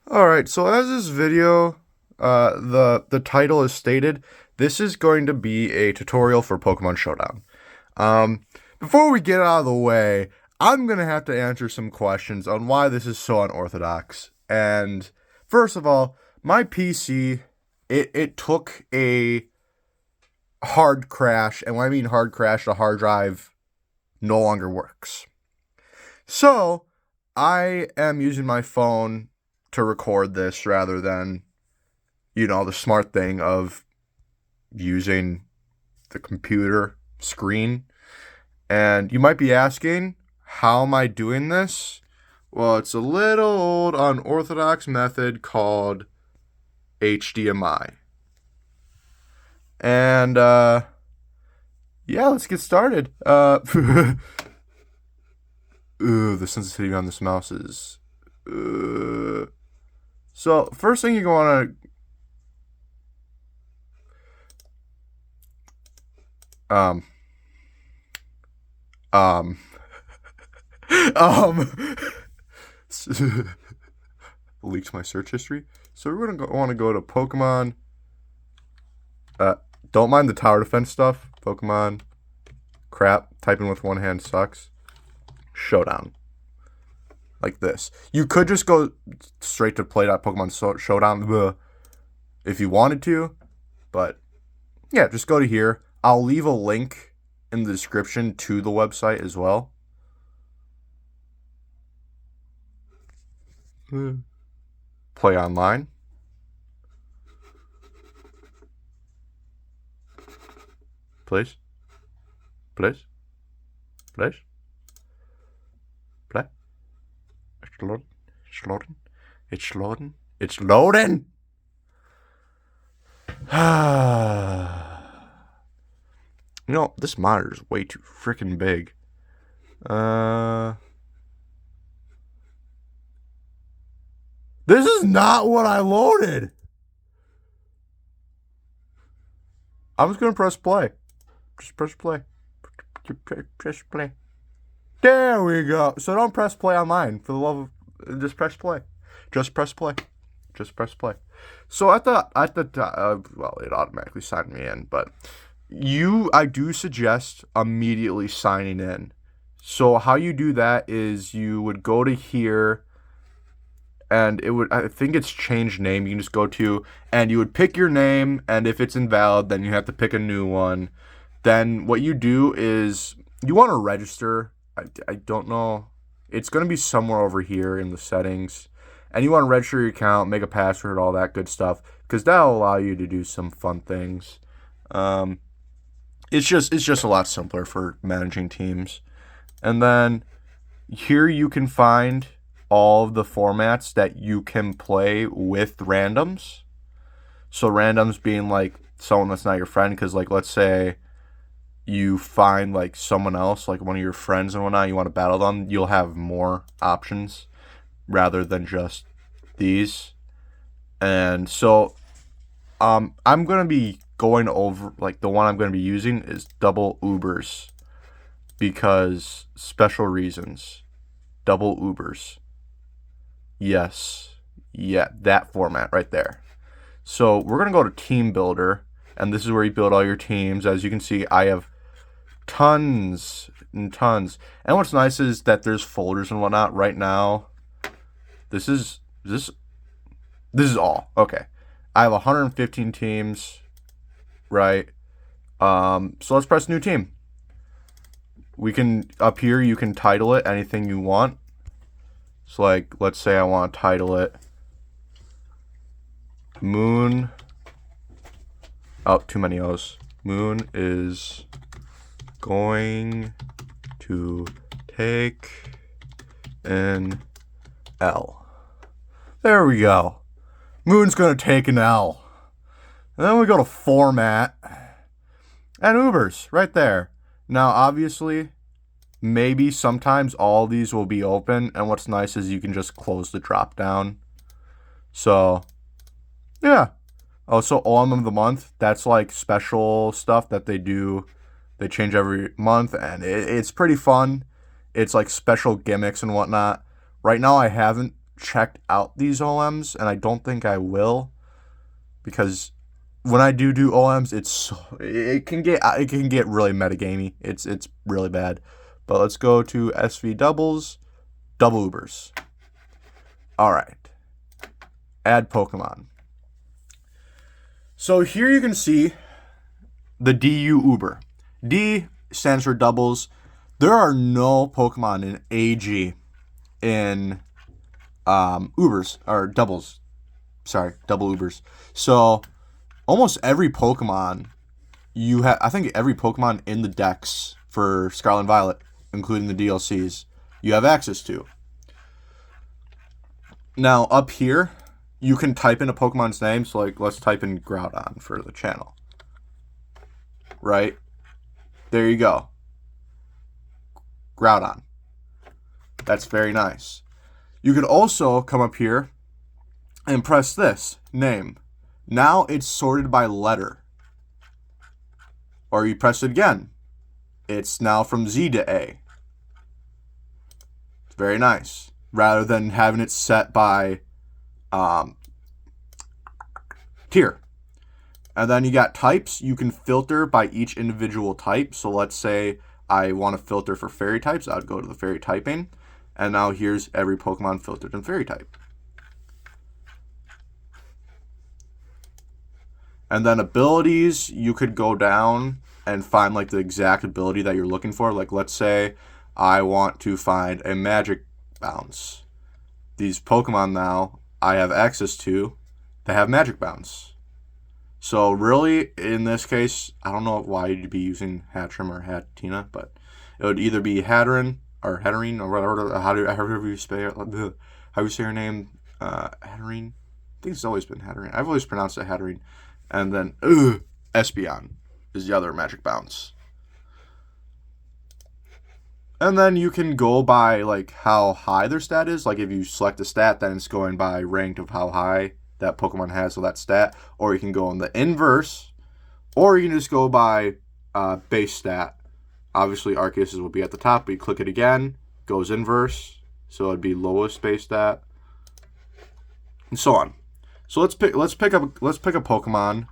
Alright, so as this video, the title is stated, this is going to be a tutorial for Pokemon Showdown. Um, Before we get out of the way, I'm gonna have to answer some questions on why this is so unorthodox. And first of all, my PC, it took a hard crash, and when I mean hard crash, the hard drive no longer works. So, I am using my phone to record this rather than, the smart thing of using the computer screen. And you might be asking, how am I doing this? Well, it's a little old unorthodox method called HDMI. And, yeah, let's get started. Ooh, the sensitivity on this mouse is... So, first thing you want to... leaks my search history. So we're gonna want to go to Pokemon. Don't mind the tower defense stuff. Pokemon. Crap. Typing with one hand sucks. Showdown. Like this. You could just go straight to play.pokemon showdown if you wanted to, but yeah, just go to here. I'll leave a link in the description to the website as well. Play online. Please. Please. Please. Play. It's loading. It's loading. It's loading. It's loading. This monitor is way too freaking big. This is not what I loaded. I'm just gonna press play. Just press play. Press play. There we go. So don't press play on mine. For the love of, just press play. Just press play. Just press play. So at the well, it automatically signed me in, but I do suggest immediately signing in. So how you do that is you would go to here, and I think it's changed name. You can just go to, and you would pick your name, and if it's invalid, then you have to pick a new one. Then what you do is you want to register. I don't know. It's going to be somewhere over here in the settings. And you want to register your account, make a password, all that good stuff, because that'll allow you to do some fun things. It's just a lot simpler for managing teams. And then here you can find all of the formats that you can play with randoms. So randoms being like someone that's not your friend, because like let's say you find like someone else, like one of your friends and whatnot, you want to battle them, you'll have more options rather than just these. And so I'm gonna be going over, like, the one I'm gonna be using is double Ubers, because special reasons. Double Ubers. Yes. Yeah, that format right there. So we're gonna go to Team Builder, and this is where you build all your teams. As you can see, I have tons and tons. And what's nice is that there's folders and whatnot. Right now, this is all. Okay. I have 115 teams, right? So let's press new team. We can, up here, you can title it anything you want. So like, let's say I want to title it Moon. Oh, too many O's. Moon is going to take an L. There we go. Moon's going to take an L. And then we go to format. And Ubers, right there. Now, obviously, maybe sometimes all these will be open. And what's nice is you can just close the drop down. So, yeah. Oh, so OM of the month, that's like special stuff that they do. They change every month, and it's pretty fun. It's like special gimmicks and whatnot. Right now, I haven't checked out these OMs, and I don't think I will, because when I do OMs, it can get really metagamey. It's really bad. But let's go to SV doubles, double Ubers. All right, add Pokemon. So here you can see the DU Uber. D stands for doubles. There are no Pokemon in AG in Ubers or doubles. Sorry, double Ubers. So almost every Pokemon I think every Pokemon in the decks for Scarlet and Violet, including the DLCs, you have access to. Now up here, you can type in a Pokemon's name. So like, let's type in Groudon for the channel. Right? There you go. Groudon. That's very nice. You could also come up here and press this, name. Now it's sorted by letter. Or you press it again. It's now from Z to A. It's very nice. Rather than having it set by tier. And then you got types. You can filter by each individual type. So let's say I want to filter for fairy types. I would go to the fairy typing. And now here's every Pokemon filtered in fairy type. And then abilities, you could go down and find like the exact ability that you're looking for. Like let's say I want to find a magic bounce. These Pokemon now I have access to, they have magic bounce. So really, in this case, I don't know why you'd be using Hatterene or Hatina, but it would either be Hatterene or whatever. How do you say her name? Hatterene. I think it's always been Hatterene. I've always pronounced it Hatterene. And then Espeon is the other magic bounce. And then you can go by like how high their stat is. Like if you select a stat, then it's going by ranked of how high that Pokemon has with that stat. Or you can go in the inverse. Or you can just go by base stat. Obviously Arceus will be at the top, but you click it again, goes inverse. So it'd be lowest base stat. And so on. So let's pick a Pokemon.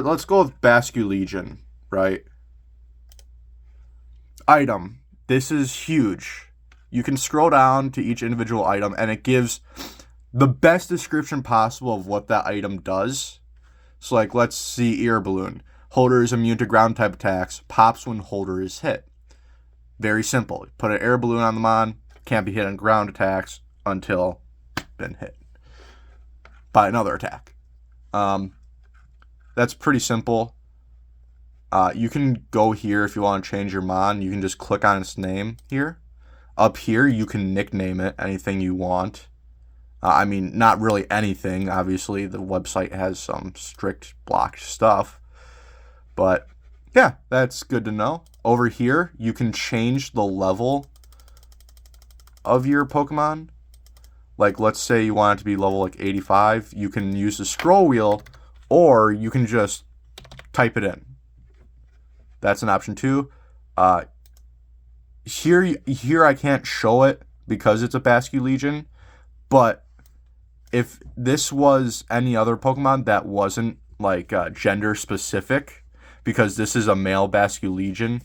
Let's go with Basculegion, right? Item. This is huge. You can scroll down to each individual item, and it gives the best description possible of what that item does. So, like, let's see Ear Balloon. Holder is immune to ground type attacks. Pops when holder is hit. Very simple. Put an air balloon on the mon. Can't be hit on ground attacks until been hit by another attack. That's pretty simple. You can go here if you want to change your mon. You can just click on its name here. Up here, you can nickname it anything you want. I mean, not really anything. Obviously, the website has some strict blocked stuff. But, yeah, that's good to know. Over here, you can change the level of your Pokemon. Like, let's say you want it to be level, like, 85. You can use the scroll wheel, or you can just type it in. That's an option, too. Here I can't show it because it's a Basculegion, but if this was any other Pokemon that wasn't like gender specific, because this is a male Basculegion,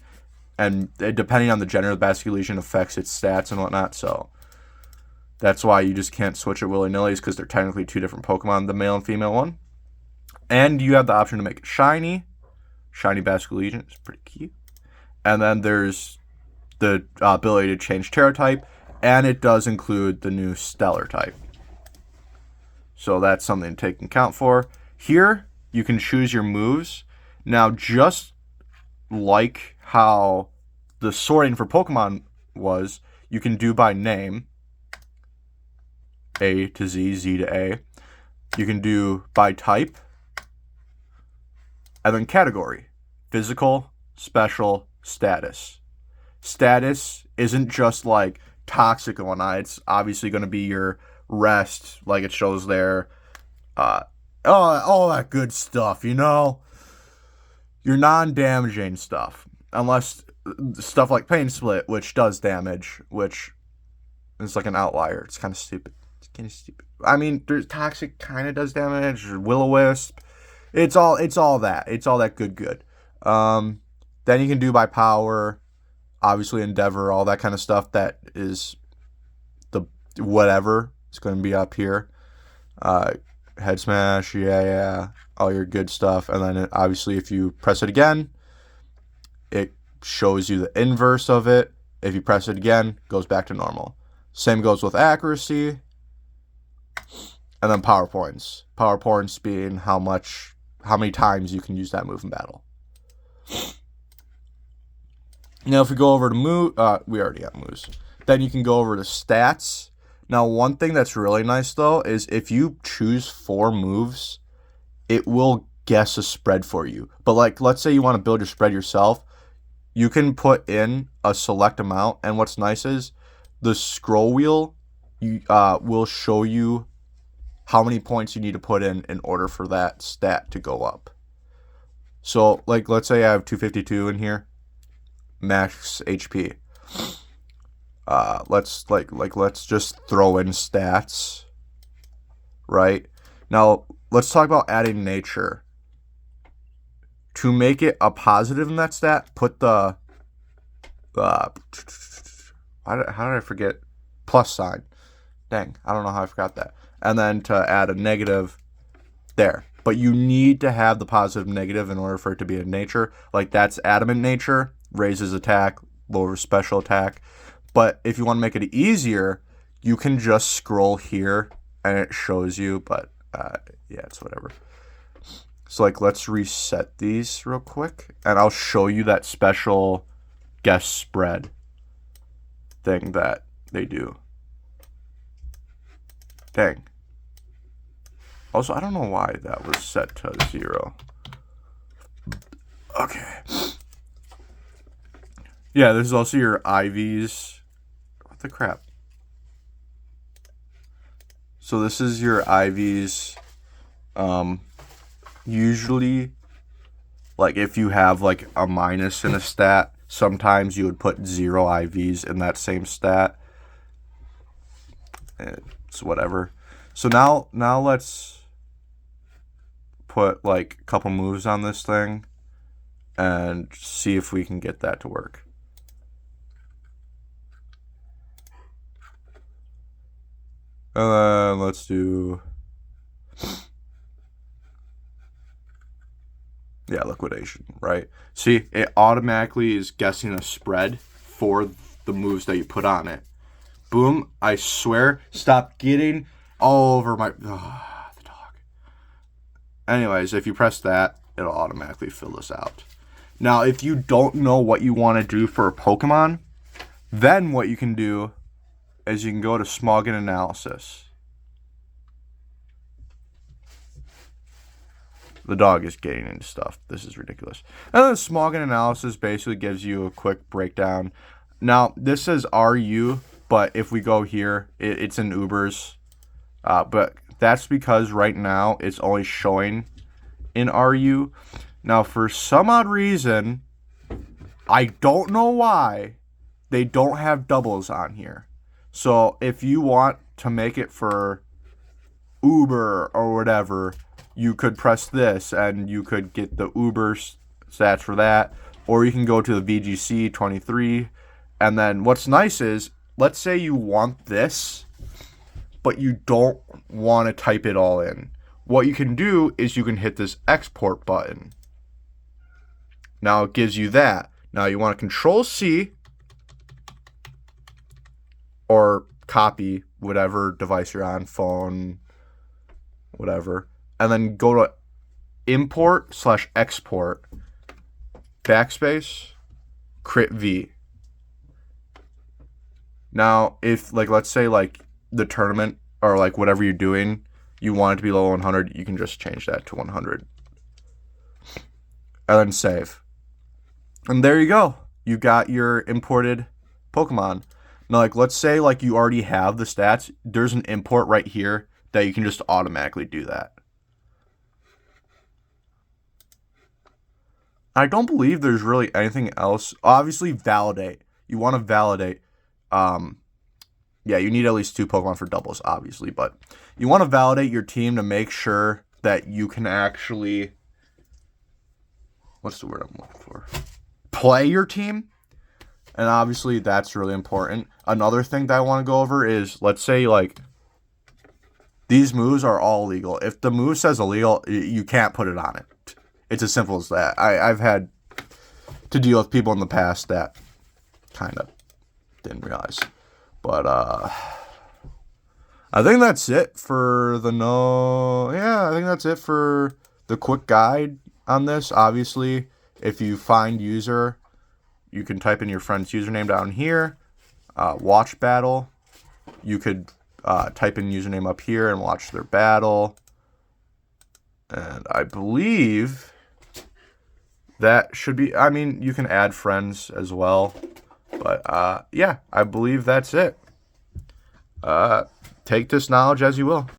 and depending on the gender of the Basculegion affects its stats and whatnot, so that's why you just can't switch it willy-nilly, is because they're technically two different Pokemon, the male and female one. And you have the option to make it shiny. Shiny Basculegion is pretty cute. And then there's the ability to change Terra type, and it does include the new Stellar type. So that's something to take into account for. Here, you can choose your moves. Now, just like how the sorting for Pokemon was, you can do by name, A to Z, Z to A. You can do by type, and then category, physical, special, status. Status isn't just like toxic and whatnot. It's obviously going to be your rest, like it shows there. All that good stuff, you know? Your non-damaging stuff. Unless stuff like Pain Split, which does damage, which It's like an outlier. It's kind of stupid. It's kind of stupid. I mean, there's Toxic kind of does damage. Will-O-Wisp. It's all that. It's all that good. Then you can do by power. Obviously, Endeavor, all that kind of stuff. That is the whatever. It's going to be up here. Head Smash, yeah. All your good stuff. And then obviously, if you press it again, it shows you the inverse of it. If you press it again, it goes back to normal. Same goes with accuracy. And then power points. Power points being how many times you can use that move in battle. Now, if we go over to move, we already got moves. Then you can go over to stats. Now, one thing that's really nice, though, is if you choose 4 moves, it will guess a spread for you. But, like, let's say you want to build your spread yourself. You can put in a select amount. And what's nice is the scroll wheel will show you how many points you need to put in order for that stat to go up. So, like, let's say I have 252 in here. Max HP. Let's just throw in stats. Right? Now, let's talk about adding nature. To make it a positive in that stat, put the how did I forget? Plus sign. Dang, I don't know how I forgot that. And then to add a negative there. But you need to have the positive negative in order for it to be a nature. Like, that's adamant nature. Raises attack, lowers special attack. But if you want to make it easier, you can just scroll here and it shows you. But yeah, it's whatever. So, like, let's reset these real quick. And I'll show you that special guess spread thing that they do. Dang. Also, I don't know why that was set to 0. Okay. Yeah, this is also your IVs. What the crap? So this is your IVs. Usually, like, if you have, like, a minus in a stat, sometimes you would put 0 IVs in that same stat. It's whatever. So now let's put, like, a couple moves on this thing and see if we can get that to work. And then let's do... Yeah, liquidation, right? See, it automatically is guessing a spread for the moves that you put on it. Boom, I swear, stop getting all over my... the dog. Anyways, if you press that, it'll automatically fill this out. Now, if you don't know what you want to do for a Pokemon, then what you can do is you can go to Smoggen Analysis. The dog is getting into stuff. This is ridiculous. And then Smoggen Analysis basically gives you a quick breakdown. Now, this says RU, but if we go here, it's in Ubers. But that's because right now it's only showing in RU. Now, for some odd reason, I don't know why, they don't have doubles on here. So if you want to make it for Uber or whatever, you could press this and you could get the Uber stats for that. Or you can go to the VGC 23. And then what's nice is, let's say you want this, but you don't want to type it all in. What you can do is you can hit this export button. Now it gives you that. Now you want to Control C or copy whatever device you're on, phone, whatever, and then go to import/export, backspace, crit V. Now, if, like, let's say, like, the tournament or, like, whatever you're doing, you want it to be level 100, you can just change that to 100. And then save. And there you go. You got your imported Pokemon. Now, like, let's say, like, you already have the stats. There's an import right here that you can just automatically do that. I don't believe there's really anything else. Obviously, validate. You want to validate yeah, you need at least 2 Pokemon for doubles, obviously, but you want to validate your team to make sure that you can actually, what's the word I'm looking for? Play your team. And obviously that's really important. Another thing that I want to go over is, let's say like these moves are all legal. If the move says illegal, you can't put it on it. It's as simple as that. I've had to deal with people in the past that kind of didn't realize. But I think that's it for I think that's it for the quick guide on this. Obviously, if you find user, you can type in your friend's username down here. Watch battle. You could type in username up here and watch their battle. And I believe that should be, I mean, you can add friends as well. But yeah, I believe that's it. Take this knowledge as you will.